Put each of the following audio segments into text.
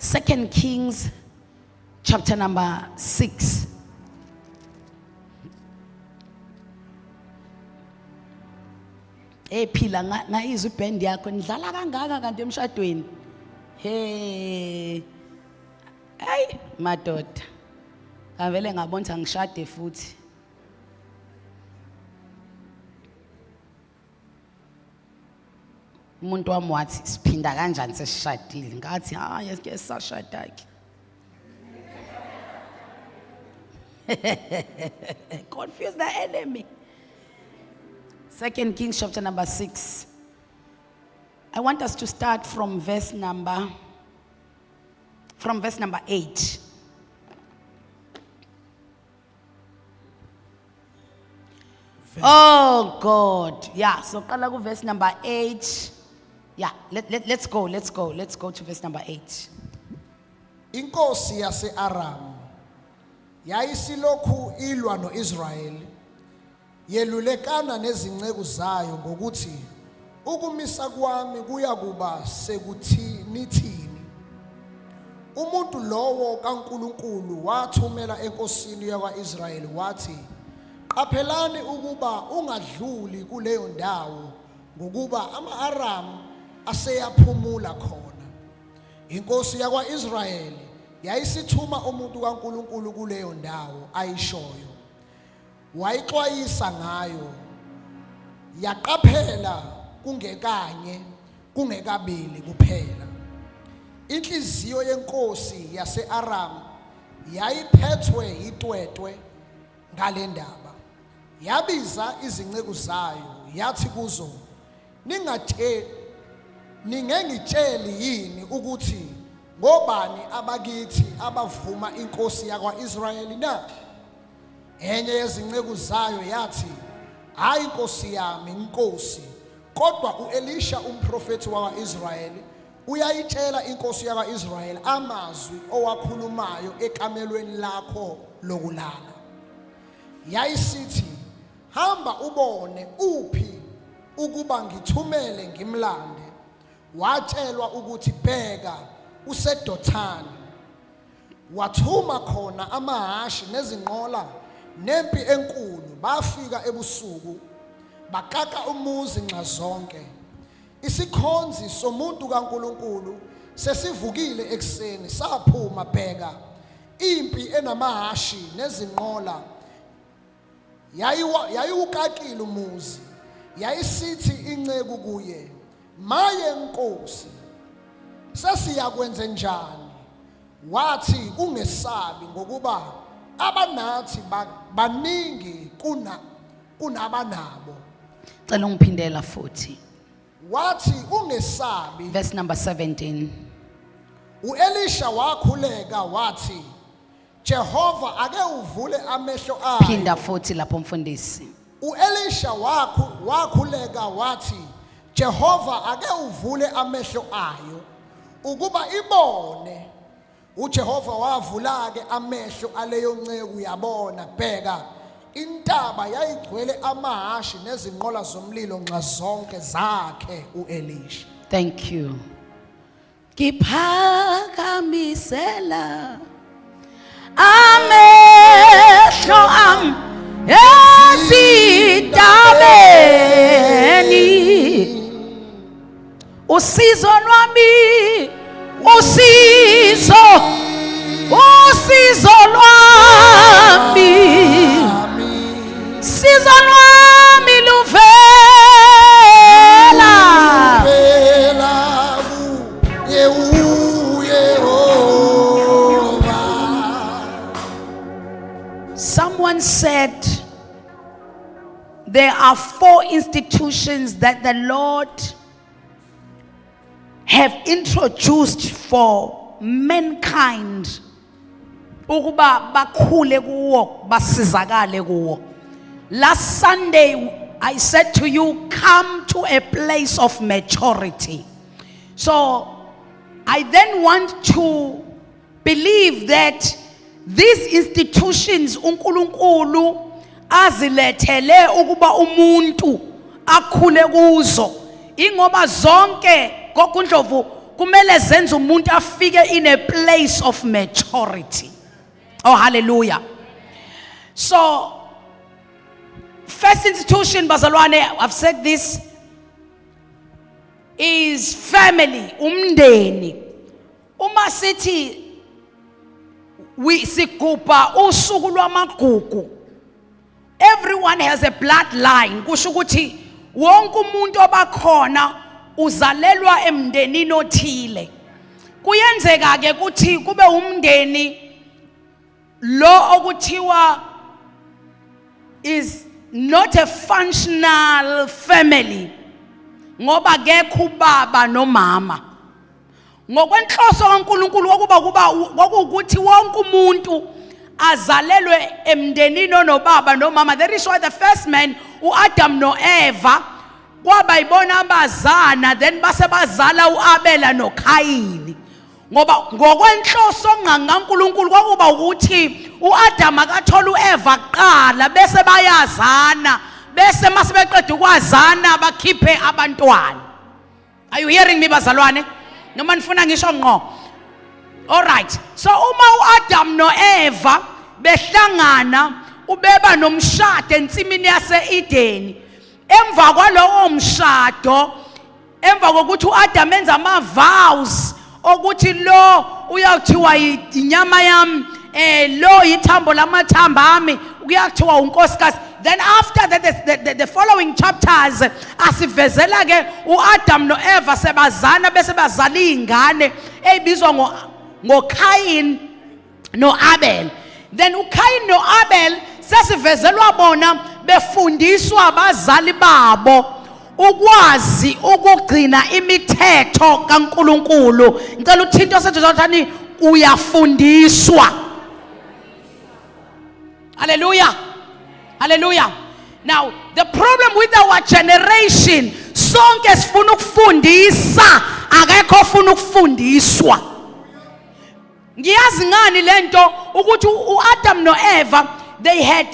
2 Kings chapter number 6. Phila ngayizwa iband yakho nidlala kangaka kanti emshadweni. Hey madoda. Avele ngabona ngishade futhi. Umuntu wami wathi siphinda kanjani sesishadile ngathi yesike sashada ke. Confuse the enemy. 2 Kings chapter number 6. I want us to start from verse number 8. Oh God. Yeah, so qala ku verse number 8. Yeah, let's go to verse number 8. Inkosi yase-Aram yayisilokhu ilwa no-Israyeli yelulekana nezinceku zayo ngokuthi ukumisa kwami kuyakuba sekuthini. Umuntu lowo kaNkulunkulu wathumela enkosini yakwa-Israyeli wathi, qaphelani ukuba ungadluli kuleyo ndawo ngokuba ama-Aram aseyaphumula khona. Inkosi yakwa-Israyeli yayisithuma umuntu kaNkulunkulu kuleyo ndawo ayishoyo. Wayixwayisa ngayo, yaqaphela kungekanye kungekabili kuphela. Inhliziyo yenkosi yase-Aram yayiphethwe itwetwe ngale ndaba. Yabiza izinceku zayo yathi kuzo, ningengitsheli yini ukuthi ngobani abakithi abavuma inkosi yakwa-Israyeli na? Enye yezinceku zayo yathi, hayi inkosi yami inkosi, kodwa u-Elisha umprofethi wakwa-Israyeli uyayitshela inkosi yakwa-Israyeli amazwi owakhulumayo ekamelweni lakho lokulala. Yayisithi, hamba ubone uphi ukuba ngithumele ngimlande. Watshelwa ukuthi bheka useDothani. Wathuma khona amahashi nezinqola nempi enkulu, bafika ebusuku bakaka umuzi nxa zonke. Isikhonzi somuntu kaNkulunkulu sesivukile ekseni saphuma bheka impi enamahashi nezinqola yayiwukakile umuzi. Yayisithi inceku kuye, maye nkosi, sesiyakwenze njani? Wathi ungesabi ngokuba abanathi baningi kunabanabo. Cela ungiphindela futhi. Wathi ungesabi. Verse number 17. U-Elisha wakhuleka wathi, Jehova ake uvule amehlo akhe. Phinda futhi lapho mfundisi. U-Elisha wakhuleka wathi, Jehova ake uvule amehlo ayo ukuba ibone. uJehova wavula ke amehlo aleyo nceku yabona, bheka intaba yayigcwele amahashi nezinqola zomlilo nxa zonke zakhe uElisha. Thank you. Kiphakamisela amehlo am ezintabeni, usizo lwami, usizo lwami, sizo lwami luvela Someone said there are 4 institutions that the Lord have introduced for mankind ukuba bakhule kuwo, basizakale kuwo. Last Sunday I said to you, come to a place of maturity. So I then want to believe that these institutions uNkulunkulu azilethele ukuba umuntu akhule kuzo, ingoba zonke kokundlovu kumele zenze umuntu afike in a place of maturity. Oh, hallelujah. So, first institution, bazalwane, I've said this, is family, umndeni. Uma sithi sigubha usuku lwamagugu, everyone has a bloodline. Kusho ukuthi wonke umuntu obakhona uzalelwa emndenini othile. Kuyenzeka ke ukuthi kube umndeni lo okuthiwa is not a functional family ngoba akekho ubaba nomama. Ngokwenhloso kaNkulunkulu ukuthi wonke umuntu azalelwe emndenini onobaba nomama. That is why the first man, uAdam noEva, kwaba ibona abazana, then base bazala uAbela noKayini. Ngoba ngokwenhloso kaNkulunkulu kwakuba ukuthi uAdam akathola uEva kuqala bese bayazana, bese mase beqeda ukwazana bakhiphe abantwana. Are you hearing me, bazalwane? Noma nifuna ngisho ngqo? All right. So uma uAdam noEva behlangana ubeba nomshado ensimini yase-Edeni, emva kwalowo mshado, emva kokuthi uAdam enza ama vows ukuthi lo uyawuthiwa inyama yami, lo yithambo lamathamba ami, kuyathiwa unkosikazi. Then after that, the following chapters asivezela ke uAdam noEva sebazana bese bazala izingane ezibizwa ngoKayin noAbel. Then uKayin noAbel sesivezelwa bona befundiswa abazali babo ukwazi ukugcina imithetho kaNkulunkulu. Ngicela uthinto osethothani uyafundiswa. Hallelujah. Hallelujah. Now, the problem with our generation, sonke sifuna ukufundisa, akekho ofuna ukufundiswa. Ngiyazi ngani lento ukuthi uAdam noEva they had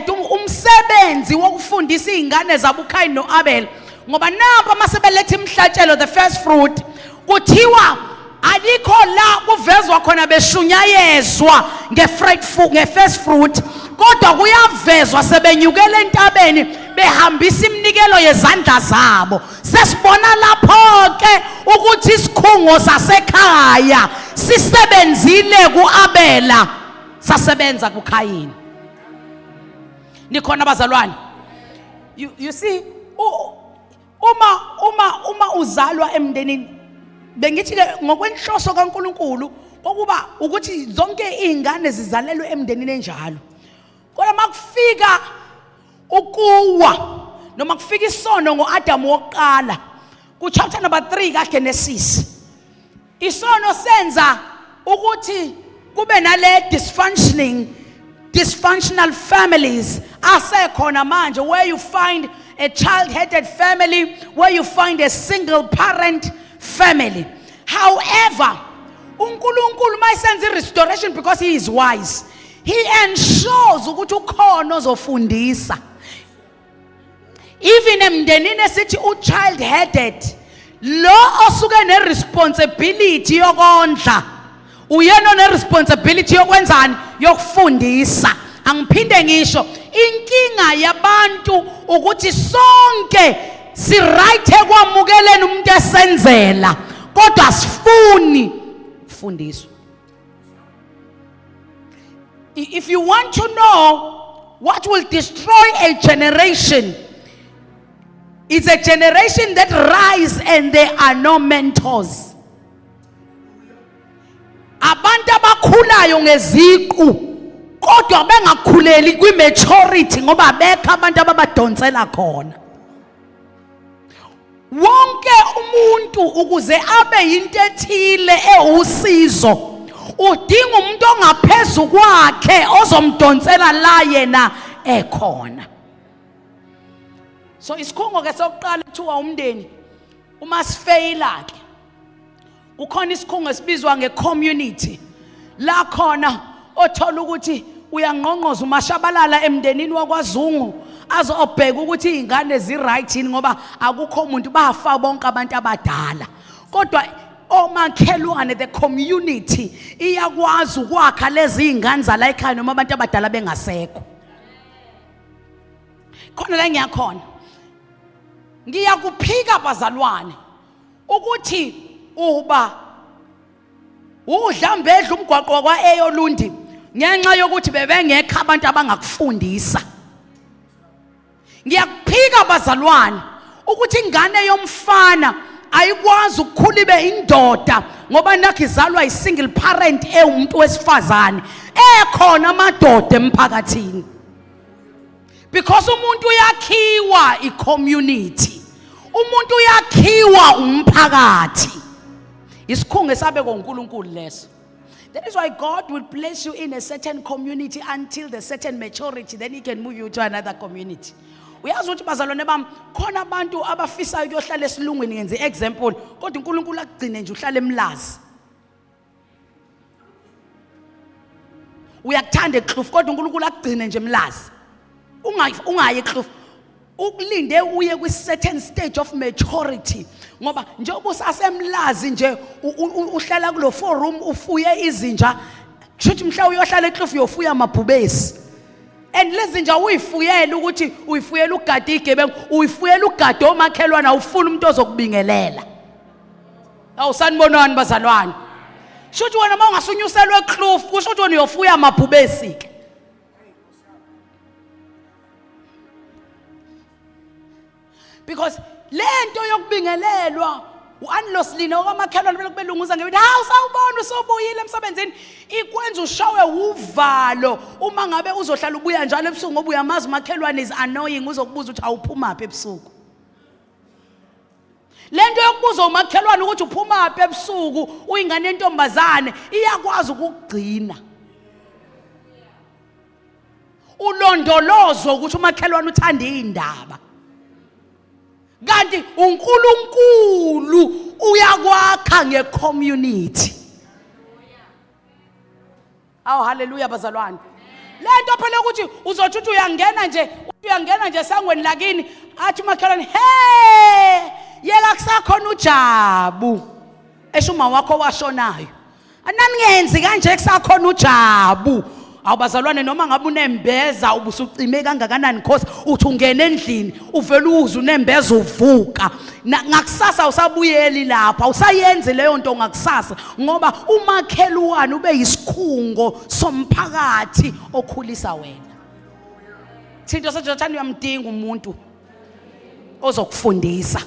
umsebenzi wokufundisa izingane zabo uKayin noAbel, ngoba napa masebelethe imhlatshelo, the first fruit, kuthiwa alikho la kuvezwa khona beshunyayezwa nge-first fruit, kodwa kuyavezwa sebenyukela entabeni behambisa iminikelo yezandla zabo. Sesibona lapho ke ukuthi isikhungo sasekhaya sisebenzile kuAbela, sasebenza kuKayini. Nikhona bazalwane? You see, uma uzalwa emndenini, bengithi ke ngokwenhloso kaNkulunkulu kokuba ukuthi zonke izingane zizalelwe emndenini enjalo. Kodwa makufika ukuwa noma kufika isono ngoAdam wokuqala ku chapter number 3 kaGenesis, isono senza ukuthi kube nale dysfunctional families asekhona manje, where you find a child-headed family, where you find a single parent family. However, uNkulunkulu mayisenza restoration, because he is wise, he ensures ukuthi ukhona ozofundisa. Even emndenini esithi u-child-headed, lo osuke ne-responsibility yokondla, uyena one-responsibility yokwenzani, yokufundisa. Angiphinde ngisho, inkinga yabantu ukuthi sonke si-right ekwamukeleni umuntu esenzela, kodwa asifuni ukufundiswa. If you want to know what will destroy a generation, it's a generation that rise and there are no mentors. Abantu abakhulayo ngeziqu kodwa bengakhuleli kwi-maturity ngoba bekho abantu ababadonsela khona. Wonke umuntu ukuze abe yinto ethile ewusizo udinga umuntu ongaphezulu kwakhe ozomdonsela la yena ekhona. So isikhungo ke sokuqala kuthiwa umndeni uma sifeyila ke ukhona isikhungo esibizwa nge-community, la khona othola ukuthi uyangqongqoza umashabalala emndenini wakwaZungu azobheka ukuthi izingane zi-right yini, ngoba akukho umuntu bafa bonke abantu abadala. Kodwa omakhelwane, the community iyakwazi ukwakha lezi ingane zala ekhaya noma abantu abadala bengasekho. Khona la ngiyakhona ngiyakuphika bazalwane ukuthi uba udlambedla umgwaqo kwa eyolundi ngenxa yokuthi bebengekho abantu abangakufundisa. Ngiyakuphika bazalwane ukuthi ingane yomfana ayikwazi ukukhula ibe indoda ngoba nakho izalwa isingle parent umuntu wesifazane ekhona amadoda emphakathini. Because umuntu uyakhiwa i-community, umuntu uyakhiwa umphakathi. Isikhungo esabe koNkulunkulu leso. That is why God will place you in a certain community until the certain maturity, then He can move you to another community. Uyazi ukuthi bazalwane bami khona abantu abafisayo ukuyohlala esilungwini ngenze example kodwa uNkulunkulu akugcine nje uhlale eMlazi. Uyakuthanda eXhufu kodwa uNkulunkulu akugcine nje eMlazi. Ungayi eXhufu. Ukulinde uye kwi certain stage of maturity ngoba njengoba usasemlazi nje uhlala kulo 4 room ufuye izinja kushuthi mhla uyohlala eXhufu uyofuya amabhubesi. And lezi nje uyifuyela ukuthi uyifuyela ugada igebengu uyifuyela ugada omakhelwana ufuna umuntu ozokubingelela. Awusanibonani bazalwane? Shuthi wena mawungasunyuselwe eXhufu kusho ukuthi wena uyofuya amabhubesi ke. Because lento yokubingelelwa uAnloslina okamakhelwane bele kubelunguza ngebithi hawu sawubona usobuyile emsebenzini ikwenza ushawe uvalo uma ngabe uzohlala ubuya njalo ebusuku ngoba uyamazi umakhelwane is annoying uzokubuza ukuthi awuphuma phi ebusuku. Lento yokubuza umakhelwane ukuthi uphuma phi ebusuku uyingane yentombazane iyakwazi ukugcina. Ulondolozo ukuthi umakhelwane uthanda indaba. Kanti uNkulunkulu uyakwakha ngecommunity. Awu haleluya bazalwane. Lento phela ukuthi uzothi uyangena nje sangweni lakini athi umakhelwane hey yeka kusakhona uJabu eshuma wakho washonayo. Aningenzi kanje kusakhona uJabu. Awubazalwane noma ngabe unembeza ubusucime kangakanani because uthi ungena endlini uvela uze unembeza uvuka ngakusasa usabuyeli lapha usayenze leyo nto ngakusasa ngoba umakhelwane ube yisikhungo somphakathi okhulisa wena. Thinto sejothani uyamdinga umuntu ozokufundisa.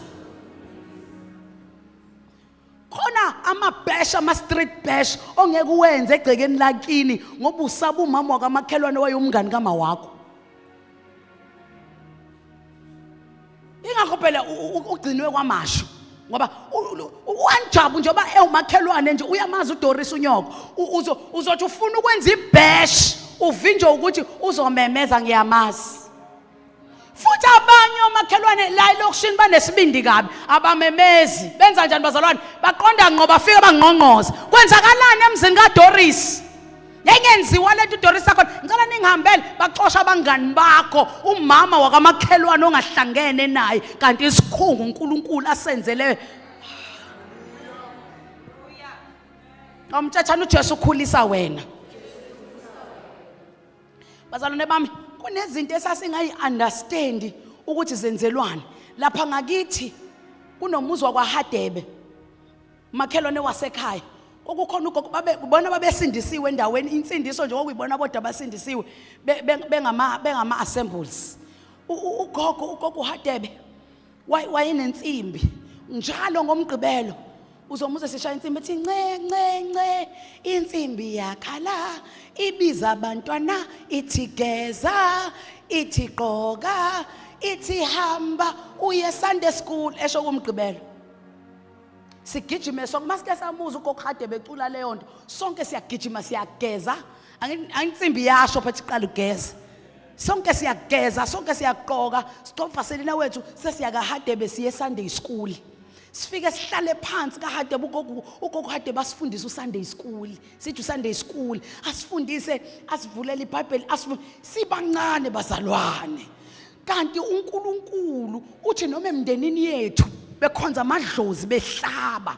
Khona ama-bash, ama-street bash ongeke uwenze egcekeni lakini ngoba usaba umama wakamakhelwane wayomngani kama wakho. Ingakho phela ugcinwe kwamasho ngoba uanjabu njengoba umakhelwane nje uyamazi uDoris unyoko uzothi ufuna ukwenza ibash uvinjwe ukuthi uzomemeza ngiyamazi. Futhi abanye omakhelwane la elokushini banesibindi kabi abamemezi benza njani bazalwane baqonda ngqo bafika bangqongqoza kwenzakalani emzini kaDoris yengenziwa lento uDoris akhona ngicela ningihambele baxosha abangani bakho umama wakamakhelwane ongahlangene naye kanti isikhungu uNkulunkulu asenzele. Umthathana uJesu ukhulisa wena bazalwane bami. Kunezinto esasingayi understand ukuthi zenzelwane lapha ngakithi kunomuzi wakwaHadebe makhelwane wasekhaya okukhona ugogo babona babesindisiwe endaweni insindiso nje okuyibona bodwa basindisiwe bengama assemblies. Ugogo uHadebe wayenensimbi njalo ngomgqibelo uzomuze sishaya insimbi ethi nce insimbi yakhala ibiza abantwana ithi geza ithi gqoka ithi hamba uye Sunday school esho kumgqibelo. Sigijime sonke masike samuza ugogo Hadebe becula leyo nto sonke siyagijima siyageza angitsimbi yasho phethi iqala ugeza sonke siyageza sonke siyagqoka stopha selina wethu sesiyaka Hadebe siye Sunday school. Sifike sihlale phansi kaHadebe ugogo Hadebe asifundise uSunday school sithi uSunday school asifundise asivulele iBhayibheli sibancane bazalwane. Kanti uNkulunkulu uthi noma emndenini yethu bekhonza amadlozi behlaba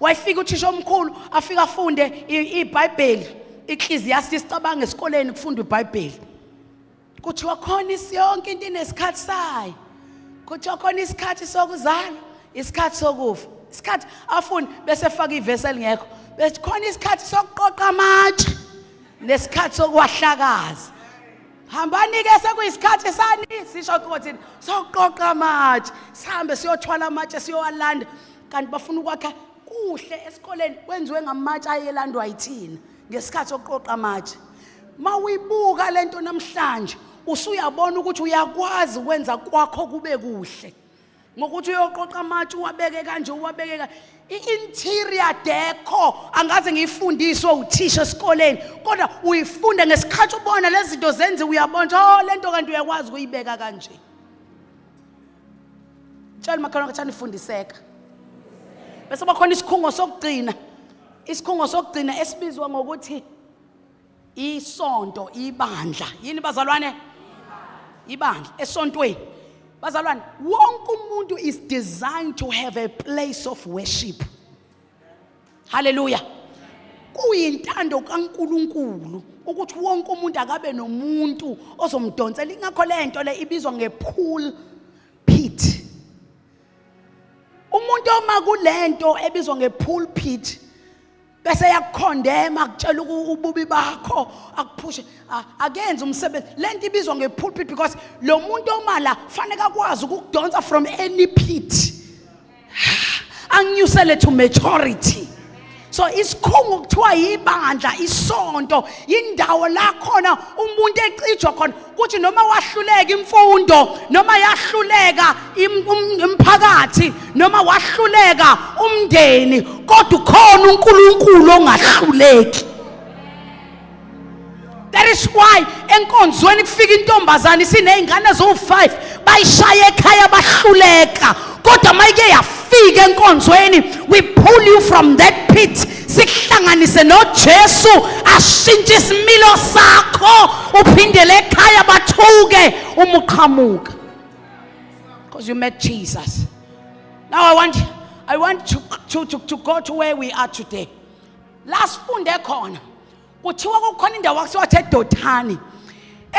wayefika uthisha omkhulu afika afunde iBhayibheli Ecclesiastes sicabange esikoleni kufundwa iBhayibheli kuthiwa khona isiyonke into inesikhathi sayo kuthiwa khona isikhathi sokuzalwa isikhathi sokufa isikhathi afunde bese faka ivesi elingekho bese khona isikhathi sokuqoqa amatshe nesikhathi sokwahlakaza hambani ke sekuyisikhathi sani sisho ukuthi sokuqoqa amatshe sihambe siyothwala amatshe siyowalanda kanti bafuna ukwakha kuhle esikoleni kwenziwe ngamatshe ayelandwa yithina ngesikhathi sokuqoqa amatshe mawibuka lento namhlanje usuyabona ukuthi uyakwazi ukwenza kwakho kube kuhle ngokuthi uyoqoqa amatshe uwabeke kanje uwabeke i-interior decor angaze ngiyifundiswe uthisha esikoleni kodwa uyifunde ngesikhathi ubona lezi zinto zenze uyabona lento kanti uyakwazi ukuyibeka kanje tshela makhona ukuthi anifundiseka bese bakhona isikhungo sokugcina esibizwa ngokuthi isonto ibandla yini bazalwane ibandla esontweni bazalwane wonke umuntu is designed to have a place of worship hallelujah kuyintando kaNkuluNkulu ukuthi wonke umuntu akabe nomuntu ozomdonsela ingakho lento le ibizwa ngepool pit umuntu oma kulento ebizwa ngepulpit bese yakukhondema akutshela ububi bakho akuphushe akenze umsebenzi lento ibizwa ngepulpit because lo muntu omala fanele akwazi ukudonsa from any pit anyusele to maturity so isikhungo kuthiwa yibandla isonto indawo la khona umuntu ecijwa khona ukuthi noma wahluleka imfundo noma yahluleka imphakathi noma wahluleka umndeni kodwa ukhona uNkulunkulu ongahluleki that is why enkonzweni kufika intombazana isinezingane zo5 bayishaya ekhaya bahluleka kodwa mayike yafika enkonzweni we pull you from that pit sikuhlanganise noJesu ashintshe isimilo sakho uphindele ekhaya bathuke uma uqhamuka because you met Jesus now I want to go to where we are today last funde khona kuthiwa kukhona indawo akuthiwa eDothani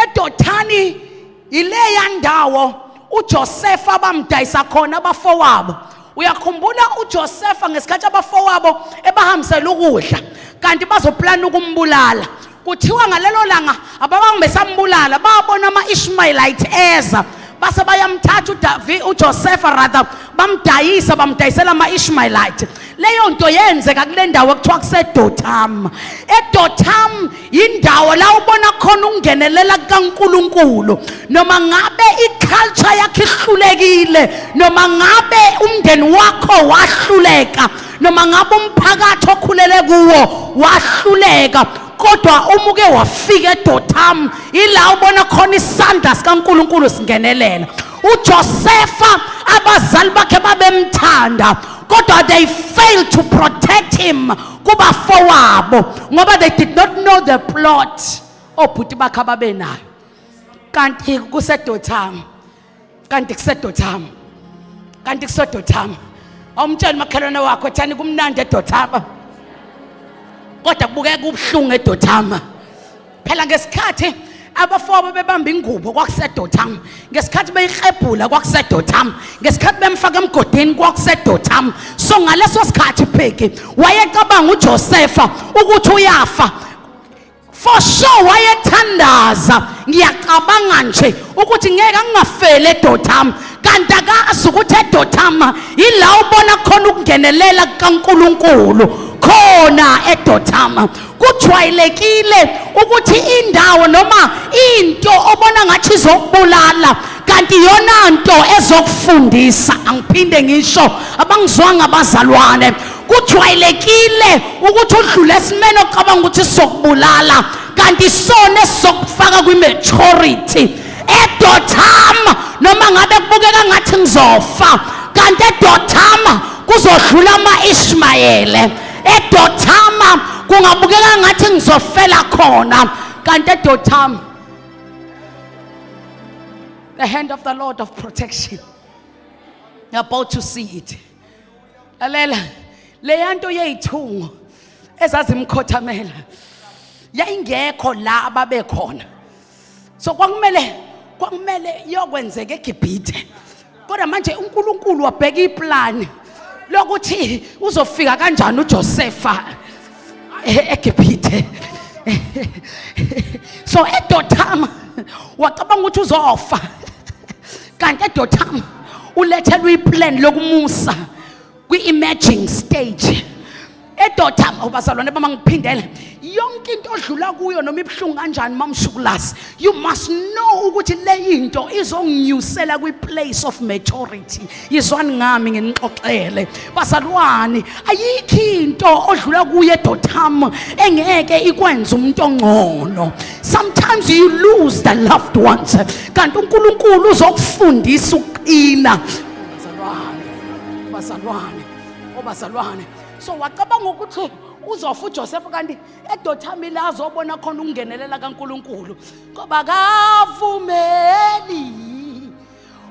eDothani ileya ndawo uJoseph abamdayisa khona abafowabo uyakhumbula uJoseph ngesikhathi abafowabo ebahambisela ukudla kanti bazoplana ukumbulala kuthiwa ngalelo langa ababangibesambulala babona ama-Ishmaelite eza base bayamthatha uJoseph rather bamdayisela ama-Ishmaelite leyo nto yenzeka kule ndawo ekuthiwa kuseDotham eDotham indawo la ubona khona ungenelela kaNkuluNkulu noma ngabe iculture yakhe ihlulekile noma ngabe umndeni wakho wahluleka noma ngabe umphakathi okhulele kuwo wahluleka kodwa umuke wafika eDotham ila ubona khona isandla sikaNkuluNkulu singenelela uJoseph abazali bakhe babemthanda kodwa they failed to protect him kubafowabo ngoba they did not know the plot obhuti bakhe ababenayo kanti kuseDotham awumtshela makhelwane wakho thani kumnandi eDotham kodwa kubukeka kubhlungu eDotham phela ngesikhathi abafowabo bebamba ingubo kwakuseDotham ngesikhathi beyikhebhula kwakuseDotham ngesikhathi bemfaka emgodini kwakuseDotham so ngaleso sikhathi pheke wayecabanga uJoseph ukuthi uyafa for sure wayethandaza ngiyacabanga nje ukuthi ngeke ngingafele eDotham kanti akazi ukuthi eDotham ila ubona khona ukungenelela kaNkuluNkulu khona eDotham kujwayelekile ukuthi indawo noma into obona ngathi izokubulala kanti yona nto ezokufundisa angiphinde ngisho abangizwanga abazalwane kujwayelekile ukuthi udlule esimene ocabanga ukuthi sizokubulala kanti sona esizokufaka kwi-maturity eDotham noma ngabe kubukeka ngathi ngizofa kanti eDotham kuzodlula ama-Ishmayele eDotham kungabukeka ngathi ngizofela khona kanti eDotham the hand of the Lord of protection you're about to see it lalela leyanto yezithungo ezazimkhothamela yayingekho la ababekhona. So kwakumele yokwenzeka eGibhithe. Kodwa manje uNkulunkulu wabheka iplan lokuthi uzofika kanjani uJosefa eGibhithe. So eDotham wacabanga ukuthi uzofa. Kanti eDotham ulethelwe iplan lokumusa kwi-emerging stage. eDotham obazalwane bama ngiphindele yonke into odlula kuyo noma ibhlungu kanjani mamshukulasi, you must know ukuthi le into izonginyusela kwi-place of maturity. Yizwani ngami nginixoxele bazalwane, ayikho into odlula kuyo eDotham engeke ikwenza umuntu ongcono. Sometimes you lose the loved ones, kanti uNkulunkulu uzokufundisa uqina. Bazalwane. So wacabanga ukuthi uzofa uJoseph kanti eDotham la azobona khona ukungenelela kaNkulunkulu ngoba kavumeli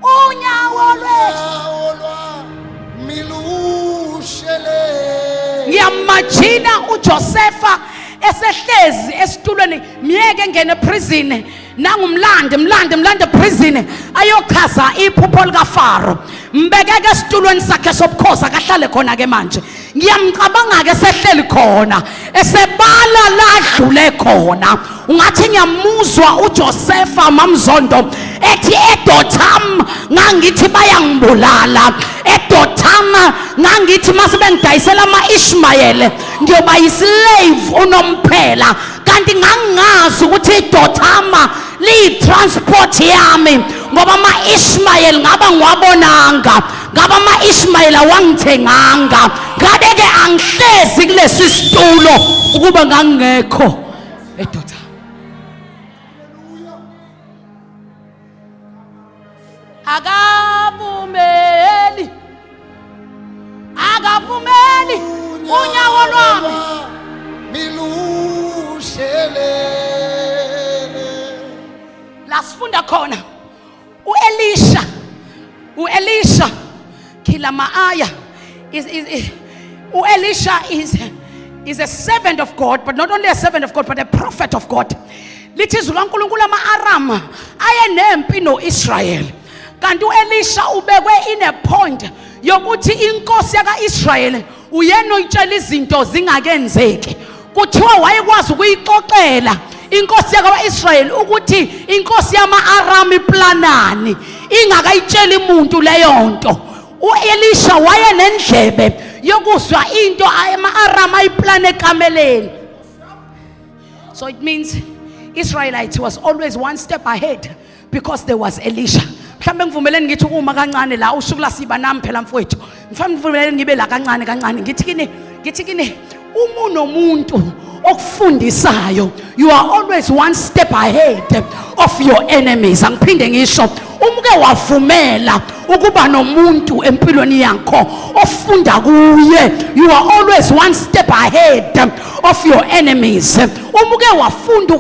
unyawo lwethu. Ngiyamajina uJosefa esehlezi esitulweni miyeke ngene prison nangumlande prison ayochaza iphupho likaFaro. Mbekeke esitulweni sakhe sobukhosi akahlale khona ke manje. Ngiyamcabanga ke sehleli khona esebala ladlule khona. Ungathi ngiyamuzwa uJosefa mamzondo ethi eDotham ngangithi bayangibulala, eDotham ngangithi mase bengidayisela ama-Ishmayeli ngiyoba yislave unomphela, kanti ngangazi ukuthi eDotham liyi-transport yami ngoba ama-Ishmayeli ngaba ngiwabonanga, ngaba ama-Ishmayeli awangithenganga, ngabe-ke angihlezi kulesi situlo ukuba ngangekho eDotham. Akavumeli unyawo lwami la sifunda khona uElisha Kilamaaya uElisha is a servant of God, but not only a servant of God but a prophet of God. Lithi izwi laNkulunkulu ama-Aram ayenempi noIsrael, kanti uElisha ubekwe in a point yokuthi inkosi yaka-Israel uyena oyitshela izinto zingakenzeki. Kuthiwa wayekwazi ukuyixoxela inkosi yaka-Israel ukuthi inkosi yama-Aram iplanani, ingakayitsheli umuntu leyo nto. uElisha wayenendlebe yokuzwa into ama-Aram ayiplane ekameleni. So it means Israelites was always one step ahead because there was Elisha. Mhlambe ngivumeleni ngithi uma kancane la usuku la siba nami phela mfowethu. Mfana ngivumeleni ngibe la kancane. Ngithi kini uma unomuntu okufundisayo, you are always one step ahead of your enemies. Angiphinde ngisho, umke wavumela ukuba nomuntu empilweni yakho ofunda kuye, you are always one step ahead of your enemies. Umke wafunda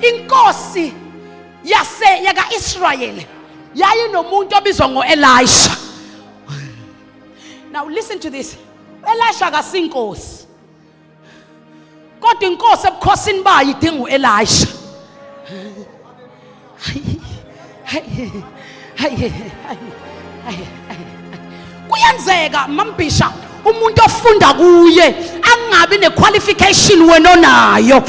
inkosi yaka-Israel yayinomuntu obizwa ngo-Elisha. Now listen to this. Elisha akasinkosi, kodwa inkosi ebukhosini bayo idinga uElisha. Kuyenzeka mambisha umuntu ofunda kuye angabi nequalification wena onayo.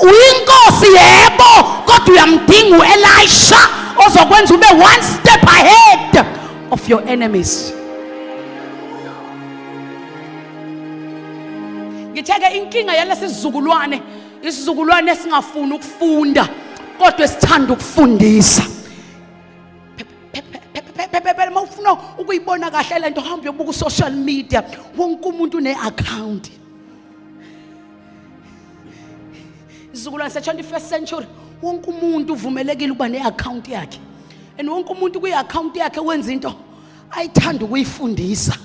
Uyinkosi yebo, kodwa uyamdinga uElisha ozokwenza ube one step ahead of your enemies. Ngitheke inkinga yalesi isizukulwane esingafuni ukufunda kodwa esithanda ukufundisa. Mawufuna ukuyibona kahle lento hamba uyobuka social media, wonke umuntu une-account. Isizukulwane se-21st century wonke umuntu uvumelekile ukuba ne-account yakhe, and wonke umuntu kwi-account yakhe wenza into ayithanda ukuyifundisa.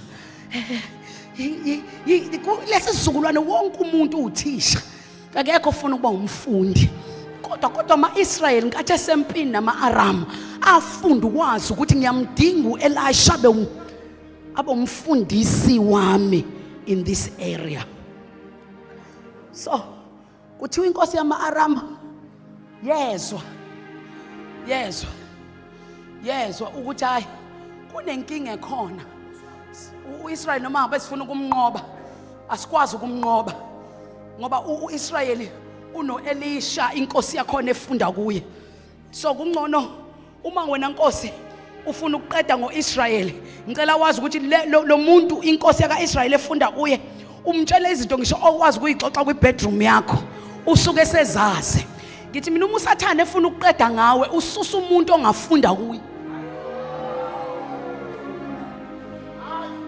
Lesi sizukulwane wonke umuntu uthisha, akekho ufuna ukuba umfundi. kodwa ama-Israyeli nkathi esempini nama-Aram afunda ukwazi ukuthi ngiyamdinga u-Elisha abe umfundisi wami in this area. So kuthiwa inkosi yama-Aram yezwa ukuthi hayi kunenkinga ekhona. U-Israyeli noma ngabe sifuna ukumnqoba asikwazi ukumnqoba ngoba u-Israyeli uno-Elisha inkosi yakhona efunda kuye. So kungcono uma wena nkosi ufuna ukuqeda ngo-Israyeli, ngicela wazi ukuthi lo muntu inkosi yaka-Israyeli efunda kuye umtshele izinto ngisho okwazi ukuyixoxa kwi-bedroom yakho usuke sezazi. Ngithi mina uma uSathane efuna ukuqeda ngawe ususa umuntu ongafunda kuye.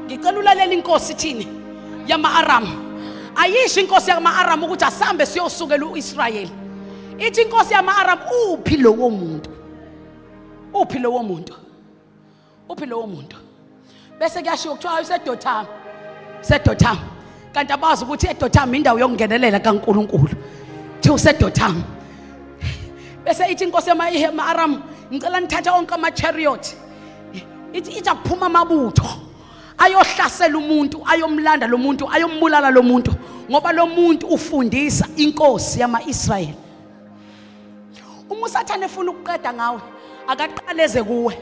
Ngicela ulalela inkosi thini yama-Aram. Ayisho inkosi yama-Aram ukuthi asambe siyosukela u-Israyeli. Ithi inkosi yama-Aram uphi lowo muntu? Uphi lowo muntu? Uphi lowo muntu? Bese kuyashiwo kuthiwa useDothamu. Sedothamu. Kanti abazi ukuthi eDothamu indawo yokungenelela kaNkulunkulu. Thi useDothamu. Bese ithi inkosi yama-Aram ngicela nithatha onke ama-chariot. Ithi kuphuma amabutho ayohlasela umuntu, ayomlanda lo muntu, ayombulala lo muntu ngoba lo muntu ufundisa inkosi yama-Israyeli. Uma uSathane efuna ukuqeda ngawe akaqaleze kuwe.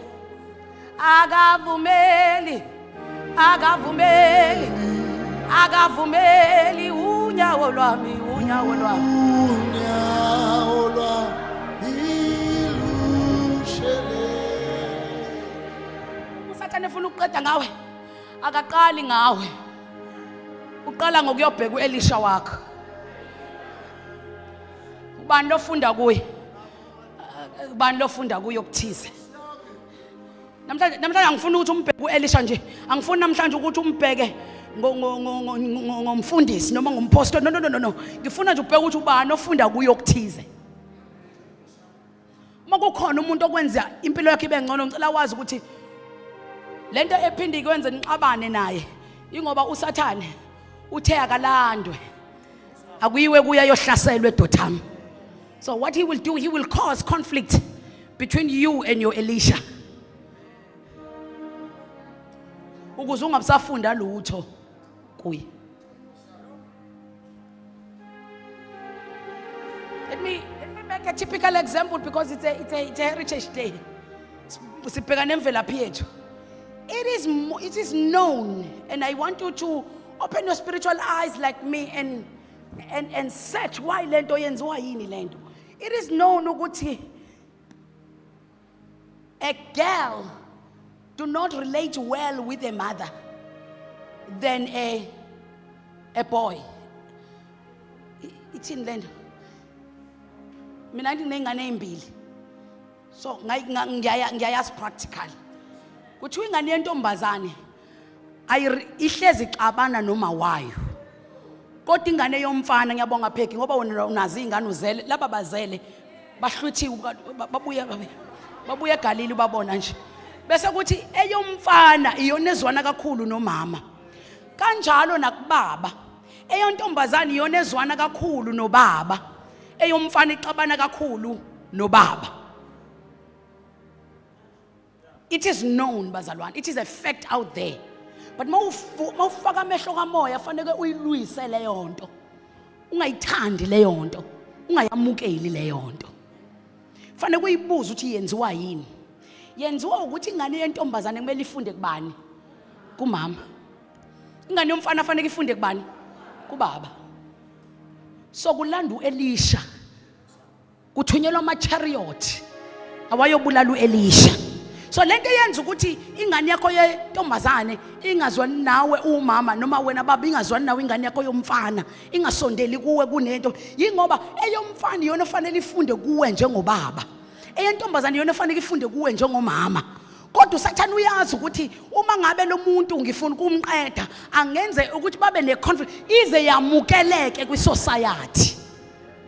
Akavumeli unyawo lwami lushele. uSathane efuna ukuqeda ngawe akaqali ngawe, uqala ngokuyobheka u-Elisha wakho. Ubani lofunda kuye? Ubani lofunda kuye okuthize? Namhlanje angifuni ukuthi umbheke u-Elisha nje, angifuni namhlanje ukuthi umbheke ngomfundisi noma ngompostoli. No, ngifuna nje ubheke ukuthi ubani ofunda kuye okuthize. Uma kukhona umuntu okwenza impilo yakhe ibe ngcono, ngicela wazi ukuthi lento ephinde ikwenze nixabane naye ingoba uSathane uthe akalandwe akuyiwe kuya yohlaselwa eDothamu. So what he will do, he will cause conflict between you and your Elisha ukuze ungabusafunda lutho kuye. Let me make a typical example because it's a heritage day. Sibheka nemvelaphi yethu. It is known, and I want you to open your spiritual eyes like me and search why lento yenziwa yini lento. It is known ukuthi a girl do not relate well with a mother than a boy. Ithini lento? Mina nginengane ezimbili. So ngiyayazi practical. Kuthiwa ingane yentombazane ihlezi ixabana noma wayo. Kodwa ingane yomfana ngiyabonga pheki ngoba unazi ingane uzele laba bazele bahluthiwe babuye eGalili babona nje. Bese kuthi eyomfana iyona ezwana kakhulu nomama. Kanjalo nakubaba. Eyontombazane iyona ezwana kakhulu nobaba. Eyomfana ixabana kakhulu nobaba. It is known bazalwane. It is a fact out there. But mawufaka amehlo kamoya fanele uyilwise leyo nto. Ungayithandi leyo nto. Ungayamukeli leyo nto. Fanele uyibuze ukuthi yenziwa yini. Yenziwa ukuthi ingane yentombazane kumele ifunde kubani? Kumama. Ingane yomfana fanele ifunde kubani? Kubaba. So kulanda uElisha. Kuthunyelwa ama-chariot awayobulala uElisha. So lento yenza ukuthi ingane yakho yentombazane ingazwani nawe umama noma wena baba ingazwani nawe ingane yakho yomfana ingasondeli kuwe kunento yingoba eyomfana iyona fanele ifunde kuwe njengobaba, eyentombazane iyona fanele ifunde kuwe njengomama. Kodwa uSathane uyazi ukuthi uma ngabe lo muntu ngifuna ukumqeda angenze ukuthi babe neconflict ize yamukeleke kwisociety.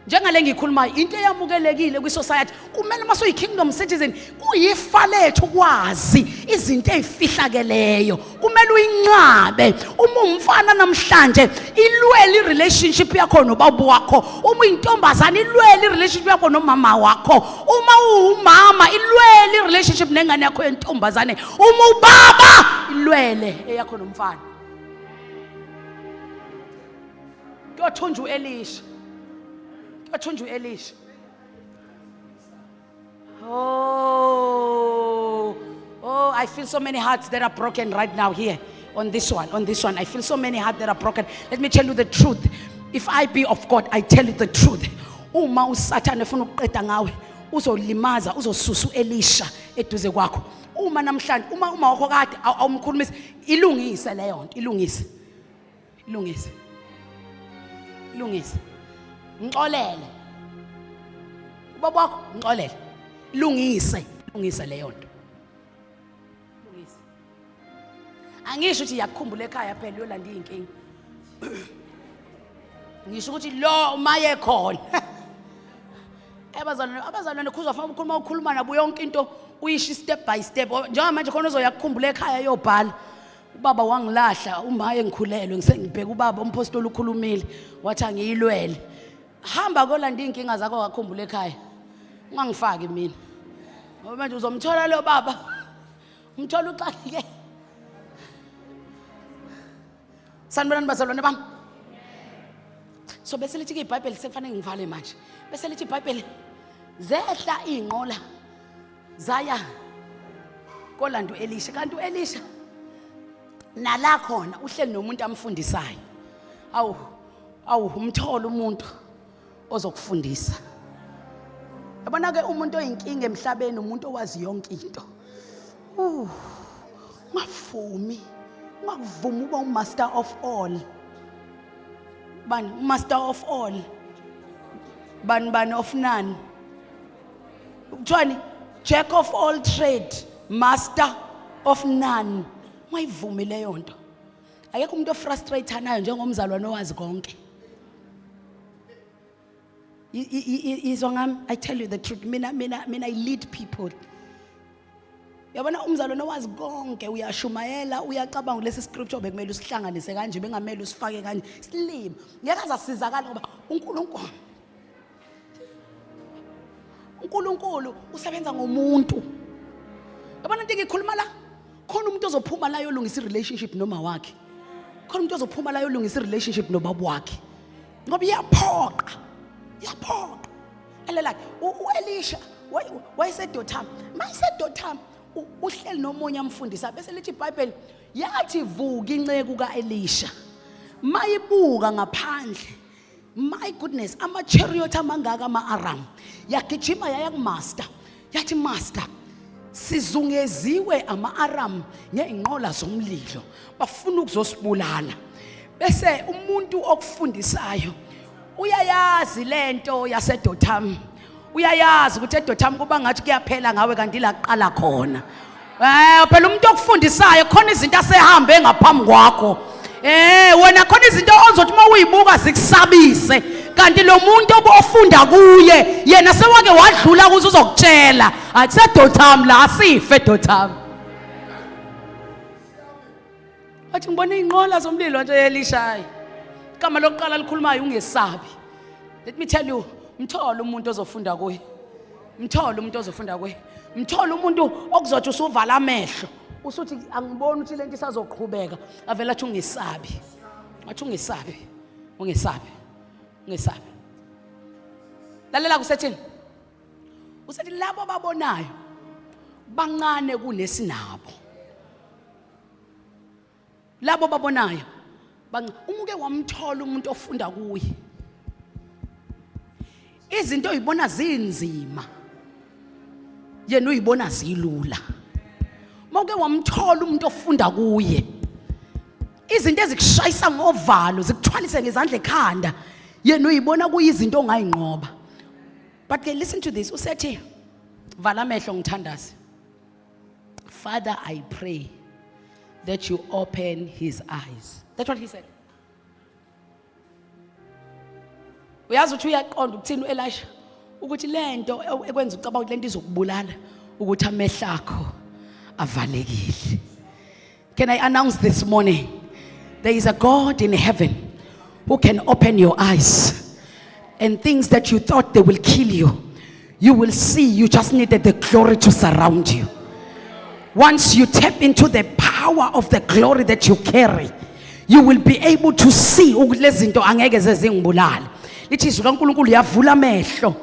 njengale ngikhulumayo into eyamukelekile kwi-society kumele uma suyi-kingdom citizen kuyifa lethu ukwazi izinto ezifihlakeleyo kumele uyinqabe uma umfana namhlanje ilwele i-relationship yakho nobaba wakho uma uyintombazana ilwele i-relationship yakho nomama wakho uma uwumama ilwele i-relationship nengane yakho yentombazane uma ubaba ilwele eyakho nomfana kuyothunjwa u-Elisha Elisha. Oh, I feel so many hearts that are broken right now here on this one. I feel so many hearts that are broken. Let me tell you the truth. If I be of God, I tell you the truth. Uma uSathane efuna ukuqeda ngawe, uzolimaza, uzosusa uElisha eduze kwakho. Uma namhlanje, uma wakho kade awumkhulumisa, ilungise leyo nto, ilungise. Ngixolele ubaba wakho ngixolele lungise leyo nto lungise angisho ukuthi yakukhumbula ekhaya phela yolanda inkingi ngisho ukuthi lo maye khona abazalwane khuzwa fanele ukhuluma nabo yonke into uyisho step by step njengoba manje khona uzoyakukhumbula ekhaya yobhala ubaba wangilahla umaye ngikhulelwe ngisengibheka ubaba umpostoli ukhulumile wathi angiyilwele hamba kolanda inkinga zakho wakhumbula ekhaya ungangifaki mina ngoba manje uzomthola lo baba umthola uxakike sanibonani bazalwane bami so bese lithi iBhayibheli sekufanele ngivale manje bese lithi iBhayibheli zehla inqola zaya kolanda uElisha kanti uElisha nala khona uhleli nomuntu amfundisayo umthola umuntu ozokufundisa yabona ke umuntu oyinkinga emhlabeni umuntu owazi yonke into ngavumi uba umaster of all bani master of all bani of none kuthiwani jack of all trade master of none ungayivumi leyo nto akekho umuntu ofrustrate-anayo njengomzalwane owazi konke izwa ngami I tell you the truth mina I lead people yabona umzalwane owazi konke uyashumayela uyacabanga lesi scripture bekumele usihlanganise kanje bengamele usifake kanje silima ngeke azasizakala ngoba uNkulunkulu usebenza ngomuntu yabona into ngikhuluma la khona umuntu ozophuma la yolungisa i-relationship noma wakhe khona umuntu ozophuma la yolungisa i-relationship nobaba wakhe ngoba iyaphoqa like uElisha wayeseDotham mayiseDotham uhleli nomunye amfundisa bese lithi iBhayibheli yathi vuka inceku kaElisha mayibuka ngaphandle my goodness ama-chariot amangaka ama-Aram yagijima yaya kumaster yathi master sizungeziwe ama-Aram ngeinqola zomlilo bafuna ukuzosibulala bese umuntu okufundisayo uyayazi lento yaseDotham uyayazi ukuthi eDotham kuba ngathi kuyaphela ngawe kanti la qala khona phela umuntu okufundisayo khona izinto asehambe ngaphambi kwakho wena khona izinto ozothi uma uyibuka zikusabise kanti lo muntu ofunda kuye yena sewake wadlula kuze uzokutshela akuseDotham la asife eDotham wathi ngibona inqola zomlilo nje Elisha igama lokuqala likhulumayo ungesabi let me tell you mthola umuntu ozofunda kuye mthola umuntu okuzothi usuvala amehlo usuthi angiboni ukuthi lento isazoqhubeka avela athi ungesabi lalela kusethini usethi labo babonayo bancane kunesinabo labo babonayo umuke wamthola umuntu ofunda kuye izinto uyibona zinzima yena uyibona zilula mawuke wamthola umuntu ofunda kuye izinto ezikushayisa ngovalo zikuthwalise ngezandla ekhanda yena uyibona kuyizinto ongayinqoba but ke listen to this usethi vala amehlo ngithandazi Father I pray that you open his eyes. That's what he said. Uyazi ukuthi uyaqonda ukuthini uElisha ukuthi lento ekwenza ucabanga ukuthi lento izokubulala ukuthi amehlo akho avalekile. Can I announce this morning, there is a God in heaven who can open your eyes, and things that you thought they will kill you, you will see. You just needed the glory to surround you. Once you tap into the power of the glory that you carry, you will be able to see ukuthi lezi zinto angeke zezingibulala. Lithi izwi kaNkulunkulu yavula amehlo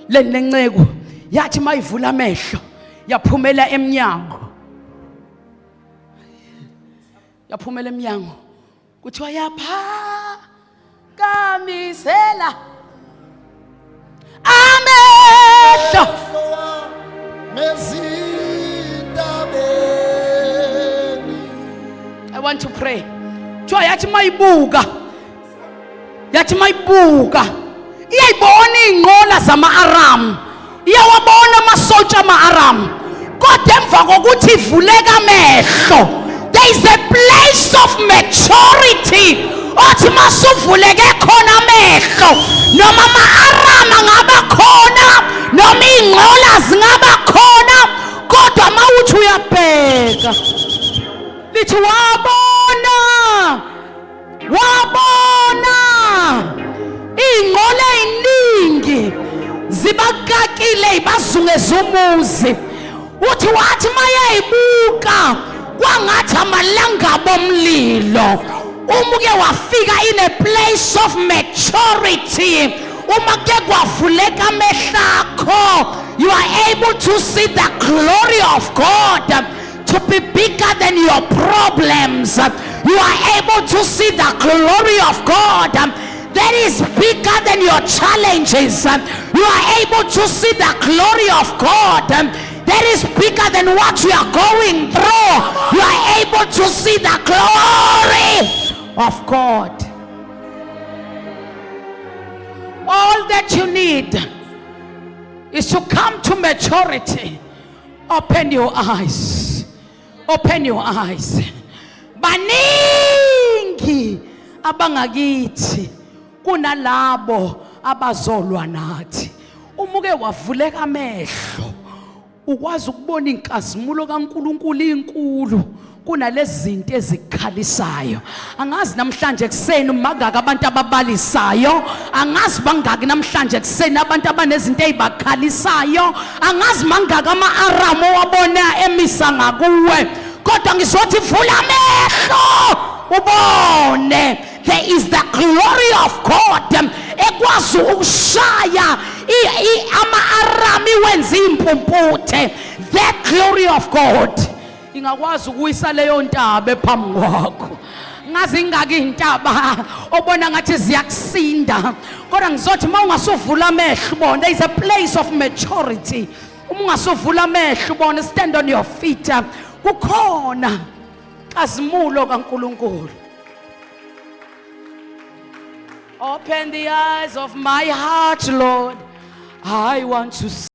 lenceko, yathi mayivula amehlo yaphumela emnyango. Yaphumela emnyango kuthiwa yaphakamisela amehlo I want to pray. Kuthiwa yathi mayibuka iyayibona ingqola zama-Aram, iyawabona amasoldier ama-Aram, kodwa emva kokuthi ivuleka amehlo, there is a place of maturity. Othi masuvuleke khona amehlo, noma ama-Aram angaba khona, noma ingqola zingaba khona, kodwa mawuthi uyabheka lithi wabona ingqola eziningi zibakakile ibazungeza umuzi. Uthi wathi mayayibuka kwangathi amalangabo omlilo. Umuke wafika in a place of maturity. Uma ke kwavuleka amehlo akho, you are able to see the glory of God to be bigger than your problems. You are able to see the glory of God that is bigger than your challenges. You are able to see the glory of God that is bigger than what you are going through. You are able to see the glory of God. All that you need is to come to maturity. Open your eyes. Open your eyes. Baningi abangakithi kunalabo abazolwa nathi. Umuke wavuleka amehlo, ukwazi ukubona inkazimulo kaNkulunkulu inkulu kunalezi zinto ezikhalisayo. Angazi namhlanje ekseni magaka abantu ababalisayo, angazi bangaki namhlanje ekseni abantu abanezinto ezibakhalisayo, angazi mangaka ama-Aram owabona emisa ngakuwe, kodwa ngizothi vula amehlo ubone. There is the glory of God ekwazi ukushaya ama-Aram wenza impumputhe. That glory of God ingakwazi ukuyisa leyo ntaba ephambi kwakho. Ngazi ingaki intaba obona ngathi ziyakusinda, kodwa ngizothi mawungasuvula amehlo ubone, there is a place of maturity. Uma ungasuvula amehlo ubone, stand on your feet, kukhona kazimulo kaNkulunkulu. Open the eyes of my heart, Lord. I want to see